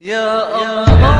يا الله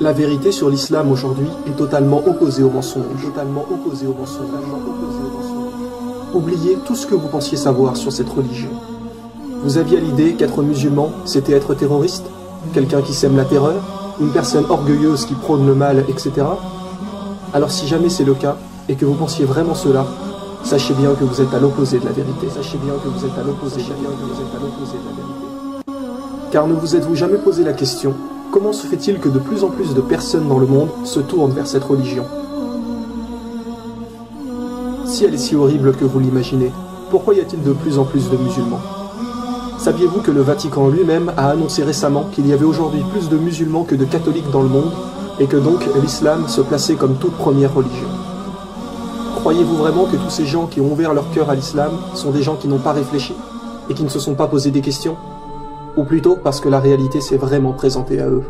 La vérité sur l'islam aujourd'hui est totalement opposée au mensonge. Oubliez tout ce que vous pensiez savoir sur cette religion. Vous aviez l'idée qu'être musulman, c'était être terroriste, quelqu'un qui sème la terreur, une personne orgueilleuse qui prône le mal, etc. Alors si jamais c'est le cas, et que vous pensiez vraiment cela, sachez bien que vous êtes à l'opposé de la vérité. Car ne vous êtes-vous jamais posé la question, comment se fait-il que de plus en plus de personnes dans le monde se tournent vers cette religion? Si elle est si horrible que vous l'imaginez, pourquoi y a-t-il de plus en plus de musulmans? Saviez-vous que le Vatican lui-même a annoncé récemment qu'il y avait aujourd'hui plus de musulmans que de catholiques dans le monde, et que donc l'islam se plaçait comme toute première religion? Croyez-vous vraiment que tous ces gens qui ont ouvert leur cœur à l'islam sont des gens qui n'ont pas réfléchi, et qui ne se sont pas posé des questions? Ou plutôt parce que la réalité s'est vraiment présentée à eux.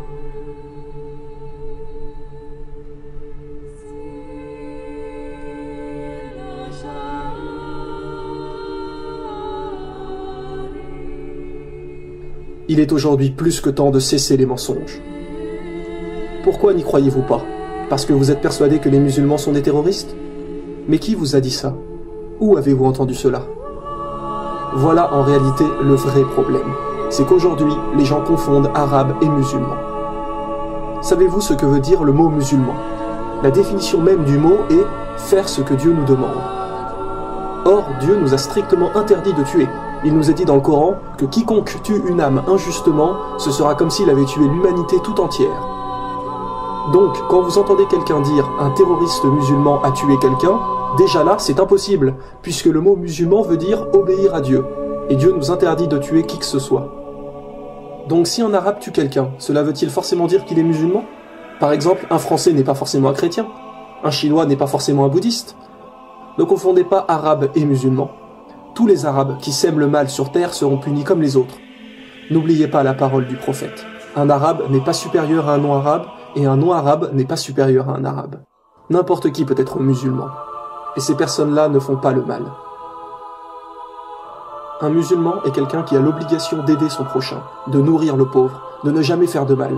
Il est aujourd'hui plus que temps de cesser les mensonges. Pourquoi n'y croyez-vous pas? Parce que vous êtes persuadé que les musulmans sont des terroristes? Mais qui vous a dit ça? Où avez-vous entendu cela? Voilà en réalité le vrai problème. C'est qu'aujourd'hui, les gens confondent arabe et musulman. Savez-vous ce que veut dire le mot musulman? La définition même du mot est « faire ce que Dieu nous demande ». Or, Dieu nous a strictement interdit de tuer. Il nous a dit dans le Coran que quiconque tue une âme injustement, ce sera comme s'il avait tué l'humanité tout entière. Donc, quand vous entendez quelqu'un dire « un terroriste musulman a tué quelqu'un », déjà là, c'est impossible, puisque le mot musulman veut dire « obéir à Dieu ». Et Dieu nous interdit de tuer qui que ce soit. Donc si un arabe tue quelqu'un, cela veut-il forcément dire qu'il est musulman? Par exemple, un français n'est pas forcément un chrétien. Un chinois n'est pas forcément un bouddhiste. Ne confondez pas arabe et musulman. Tous les arabes qui sèment le mal sur terre seront punis comme les autres. N'oubliez pas la parole du prophète. Un arabe n'est pas supérieur à un non-arabe, et un non-arabe n'est pas supérieur à un arabe. N'importe qui peut être musulman. Et ces personnes-là ne font pas le mal. Un musulman est quelqu'un qui a l'obligation d'aider son prochain, de nourrir le pauvre, de ne jamais faire de mal,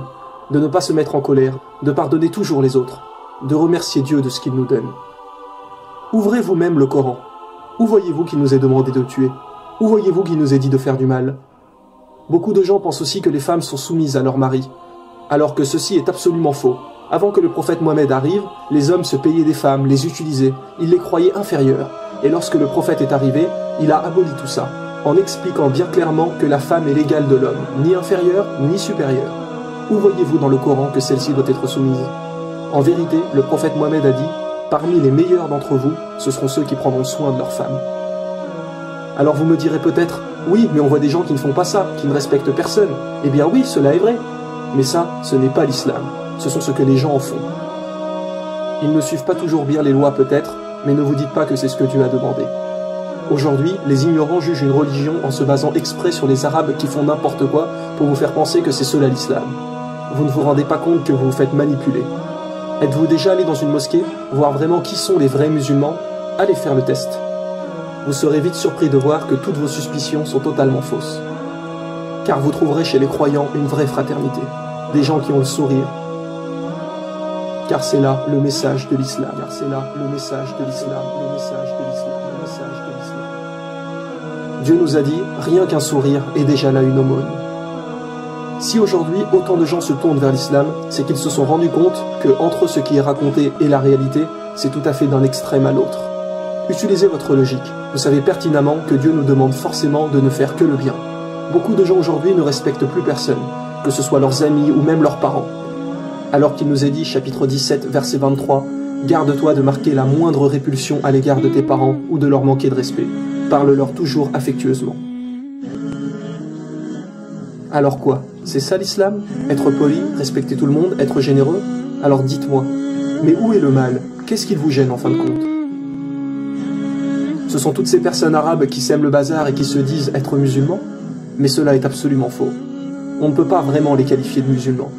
de ne pas se mettre en colère, de pardonner toujours les autres, de remercier Dieu de ce qu'il nous donne. Ouvrez vous-même le Coran. Où voyez-vous qu'il nous est demandé de tuer? Où voyez-vous qu'il nous est dit de faire du mal? Beaucoup de gens pensent aussi que les femmes sont soumises à leur mari, alors que ceci est absolument faux. Avant que le prophète Mohammed arrive, les hommes se payaient des femmes, les utilisaient, ils les croyaient inférieures, et lorsque le prophète est arrivé, il a aboli tout ça, en expliquant bien clairement que la femme est l'égale de l'homme, ni inférieure, ni supérieure. Où voyez-vous dans le Coran que celle-ci doit être soumise? En vérité, le prophète Mohammed a dit « Parmi les meilleurs d'entre vous, ce seront ceux qui prendront soin de leurs femmes. » Alors vous me direz peut-être « Oui, mais on voit des gens qui ne font pas ça, qui ne respectent personne. » Eh bien oui, cela est vrai. Mais ça, ce n'est pas l'islam. Ce sont ce que les gens en font. Ils ne suivent pas toujours bien les lois peut-être, mais ne vous dites pas que c'est ce que Dieu a demandé. Aujourd'hui, les ignorants jugent une religion en se basant exprès sur les arabes qui font n'importe quoi pour vous faire penser que c'est cela l'islam. Vous ne vous rendez pas compte que vous vous faites manipuler. Êtes-vous déjà allé dans une mosquée, voir vraiment qui sont les vrais musulmans? Allez faire le test. vous serez vite surpris de voir que toutes vos suspicions sont totalement fausses. Car vous trouverez chez les croyants une vraie fraternité, des gens qui ont le sourire. Car c'est là le message de l'islam. Car c'est là le message de l'islam. Le message de l'islam. Le message de l'islam. Dieu nous a dit, rien qu'un sourire est déjà là une aumône. Si aujourd'hui autant de gens se tournent vers l'islam, c'est qu'ils se sont rendus compte que entre ce qui est raconté et la réalité, c'est tout à fait d'un extrême à l'autre. Utilisez votre logique. Vous savez pertinemment que Dieu nous demande forcément de ne faire que le bien. Beaucoup de gens aujourd'hui ne respectent plus personne, que ce soit leurs amis ou même leurs parents. Alors qu'il nous est dit, chapitre 17, verset 23, « Garde-toi de marquer la moindre répulsion à l'égard de tes parents ou de leur manquer de respect. Parle-leur toujours affectueusement. » Alors quoi? C'est ça l'islam? Être poli, respecter tout le monde, être généreux? Alors dites-moi, mais où est le mal? Qu'est-ce qui vous gêne en fin de compte? Ce sont toutes ces personnes arabes qui sèment le bazar et qui se disent être musulmans? Mais cela est absolument faux. On ne peut pas vraiment les qualifier de musulmans.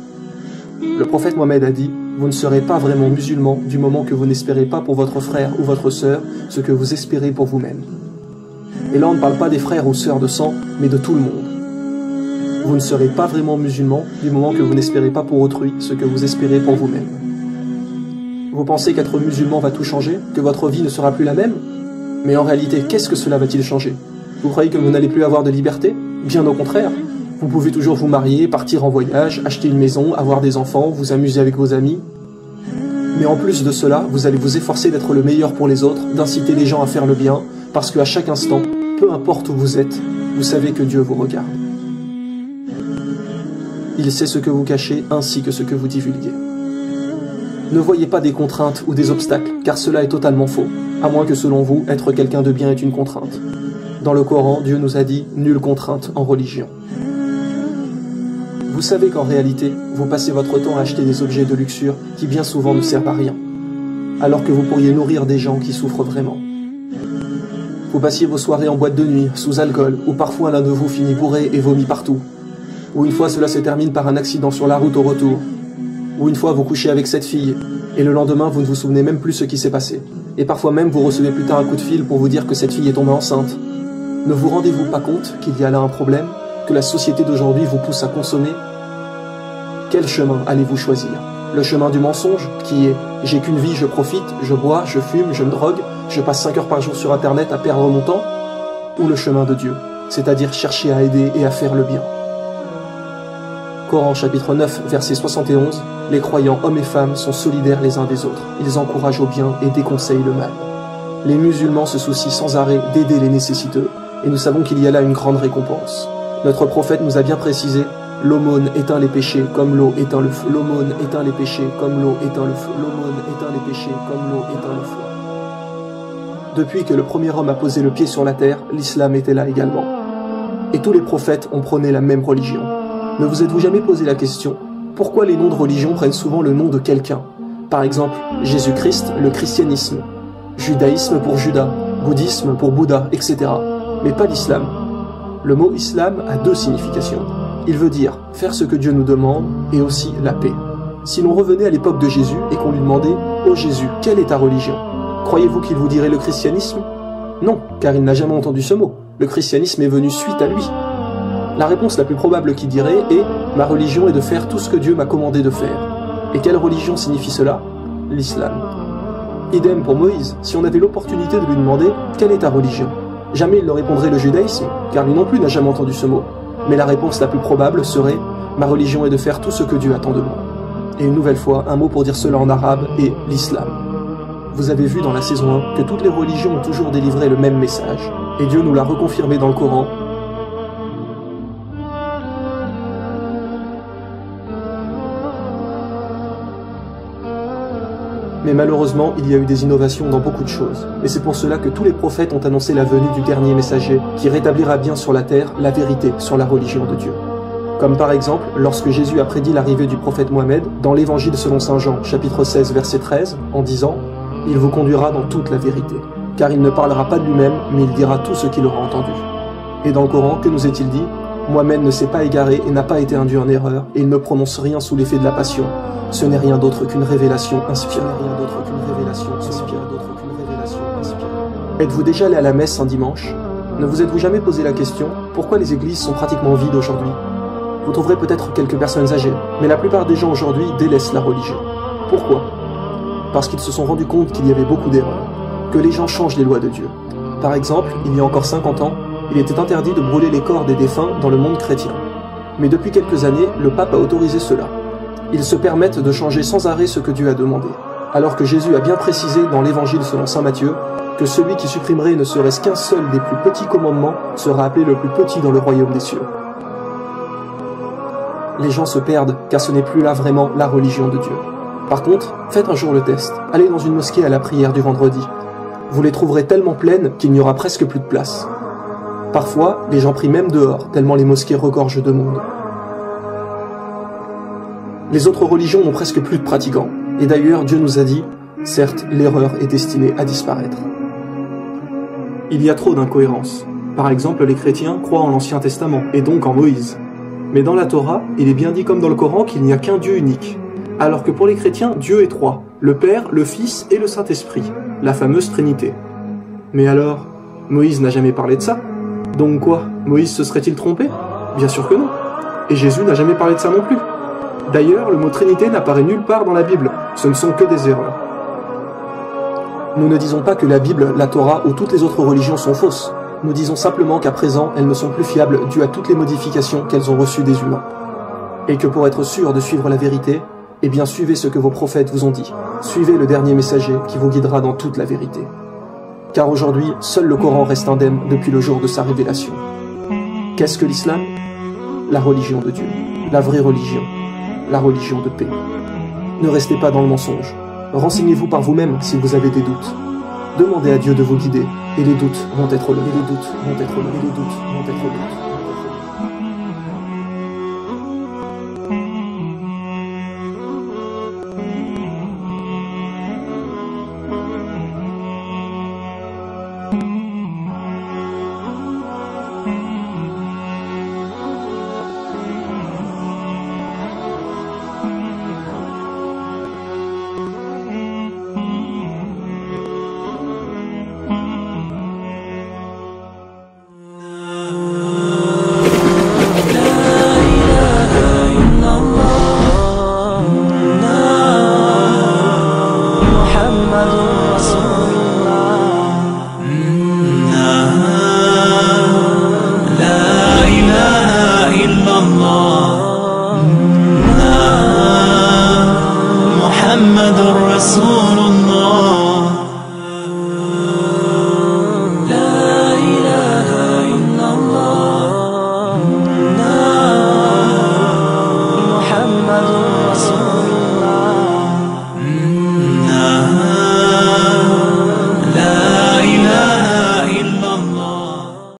Le prophète Mohammed a dit, vous ne serez pas vraiment musulman du moment que vous n'espérez pas pour votre frère ou votre sœur ce que vous espérez pour vous-même. Et là on ne parle pas des frères ou sœurs de sang, mais de tout le monde. Vous ne serez pas vraiment musulman du moment que vous n'espérez pas pour autrui ce que vous espérez pour vous-même. Vous pensez qu'être musulman va tout changer, que votre vie ne sera plus la même? Mais en réalité, qu'est-ce que cela va-t-il changer? Vous croyez que vous n'allez plus avoir de liberté? Bien au contraire. Vous pouvez toujours vous marier, partir en voyage, acheter une maison, avoir des enfants, vous amuser avec vos amis. Mais en plus de cela, vous allez vous efforcer d'être le meilleur pour les autres, d'inciter les gens à faire le bien, parce qu'à chaque instant, peu importe où vous êtes, vous savez que Dieu vous regarde. Il sait ce que vous cachez ainsi que ce que vous divulguez. Ne voyez pas des contraintes ou des obstacles, car cela est totalement faux, à moins que selon vous, être quelqu'un de bien est une contrainte. Dans le Coran, Dieu nous a dit « nulle contrainte en religion ». Vous savez qu'en réalité, vous passez votre temps à acheter des objets de luxure qui bien souvent ne servent à rien, alors que vous pourriez nourrir des gens qui souffrent vraiment. Vous passiez vos soirées en boîte de nuit, sous alcool, ou parfois l'un de vous finit bourré et vomit partout. Ou une fois cela se termine par un accident sur la route au retour. Ou une fois vous couchez avec cette fille, et le lendemain vous ne vous souvenez même plus ce qui s'est passé. Et parfois même vous recevez plus tard un coup de fil pour vous dire que cette fille est tombée enceinte. Ne vous rendez-vous pas compte qu'il y a là un problème, que la société d'aujourd'hui vous pousse à consommer? Quel chemin allez-vous choisir? Le chemin du mensonge, qui est « j'ai qu'une vie, je profite, je bois, je fume, je me drogue, je passe 5 heures par jour sur internet à perdre mon temps » ou le chemin de Dieu, c'est-à-dire chercher à aider et à faire le bien? Coran chapitre 9, verset 71, les croyants hommes et femmes sont solidaires les uns des autres, ils encouragent au bien et déconseillent le mal. Les musulmans se soucient sans arrêt d'aider les nécessiteux, et nous savons qu'il y a là une grande récompense. Notre prophète nous a bien précisé, l'aumône éteint les péchés comme l'eau éteint le feu. L'aumône éteint les péchés comme l'eau éteint le feu. L'aumône éteint les péchés comme l'eau éteint le feu. Depuis que le premier homme a posé le pied sur la terre, l'islam était là également. Et tous les prophètes ont prôné la même religion. Ne vous êtes-vous jamais posé la question, pourquoi les noms de religion prennent souvent le nom de quelqu'un? Par exemple, Jésus-Christ, le christianisme, judaïsme pour Judas, bouddhisme pour Bouddha, etc. Mais pas l'islam. Le mot islam a deux significations. Il veut dire faire ce que Dieu nous demande et aussi la paix. Si l'on revenait à l'époque de Jésus et qu'on lui demandait « Ô Jésus, quelle est ta religion ?» Croyez-vous qu'il vous dirait le christianisme? Non, car il n'a jamais entendu ce mot. Le christianisme est venu suite à lui. La réponse la plus probable qu'il dirait est « Ma religion est de faire tout ce que Dieu m'a commandé de faire ». Et quelle religion signifie cela? L'islam. Idem pour Moïse, si on avait l'opportunité de lui demander « Quelle est ta religion ?» Jamais il ne répondrait le judaïsme, car lui non plus n'a jamais entendu ce mot. Mais la réponse la plus probable serait « Ma religion est de faire tout ce que Dieu attend de moi ». Et une nouvelle fois, un mot pour dire cela en arabe est l'islam. Vous avez vu dans la saison 1 que toutes les religions ont toujours délivré le même message. Et Dieu nous l'a reconfirmé dans le Coran. Mais malheureusement, il y a eu des innovations dans beaucoup de choses. Et c'est pour cela que tous les prophètes ont annoncé la venue du dernier messager, qui rétablira bien sur la terre la vérité sur la religion de Dieu. Comme par exemple, lorsque Jésus a prédit l'arrivée du prophète Mohammed, dans l'évangile selon saint Jean, chapitre 16, verset 13, en disant « Il vous conduira dans toute la vérité, car il ne parlera pas de lui-même, mais il dira tout ce qu'il aura entendu. » Et dans le Coran, que nous est-il dit? Mohammed ne s'est pas égaré et n'a pas été induit en erreur, et il ne prononce rien sous l'effet de la passion. Ce n'est rien d'autre qu'une révélation inspirée. Êtes-vous déjà allé à la messe un dimanche? Ne vous êtes-vous jamais posé la question pourquoi les églises sont pratiquement vides aujourd'hui? Vous trouverez peut-être quelques personnes âgées, mais la plupart des gens aujourd'hui délaissent la religion. Pourquoi? Parce qu'ils se sont rendus compte qu'il y avait beaucoup d'erreurs, que les gens changent les lois de Dieu. Par exemple, il y a encore 50 ans, il était interdit de brûler les corps des défunts dans le monde chrétien. Mais depuis quelques années, le pape a autorisé cela. Ils se permettent de changer sans arrêt ce que Dieu a demandé, alors que Jésus a bien précisé dans l'évangile selon saint Matthieu que celui qui supprimerait ne serait-ce qu'un seul des plus petits commandements sera appelé le plus petit dans le royaume des cieux. Les gens se perdent car ce n'est plus là vraiment la religion de Dieu. Par contre, faites un jour le test, allez dans une mosquée à la prière du vendredi. Vous les trouverez tellement pleines qu'il n'y aura presque plus de place. Parfois, les gens prient même dehors, tellement les mosquées regorgent de monde. Les autres religions n'ont presque plus de pratiquants, et d'ailleurs Dieu nous a dit, certes, l'erreur est destinée à disparaître. Il y a trop d'incohérences. Par exemple, les chrétiens croient en l'Ancien Testament, et donc en Moïse. Mais dans la Torah, il est bien dit comme dans le Coran qu'il n'y a qu'un Dieu unique. Alors que pour les chrétiens, Dieu est trois, le Père, le Fils et le Saint-Esprit, la fameuse Trinité. Mais alors, Moïse n'a jamais parlé de ça? Donc quoi, Moïse se serait-il trompé? Bien sûr que non. Et Jésus n'a jamais parlé de ça non plus. D'ailleurs, le mot Trinité n'apparaît nulle part dans la Bible, ce ne sont que des erreurs. Nous ne disons pas que la Bible, la Torah ou toutes les autres religions sont fausses. Nous disons simplement qu'à présent, elles ne sont plus fiables dues à toutes les modifications qu'elles ont reçues des humains. Et que pour être sûr de suivre la vérité, eh bien suivez ce que vos prophètes vous ont dit. Suivez le dernier messager qui vous guidera dans toute la vérité. Car aujourd'hui, seul le Coran reste indemne depuis le jour de sa révélation. Qu'est-ce que l'islam? La religion de Dieu, la vraie religion, la religion de paix. Ne restez pas dans le mensonge. Renseignez-vous par vous-même si vous avez des doutes. Demandez à Dieu de vous guider, et les doutes vont être là, et les doutes vont être là, et les doutes vont être là.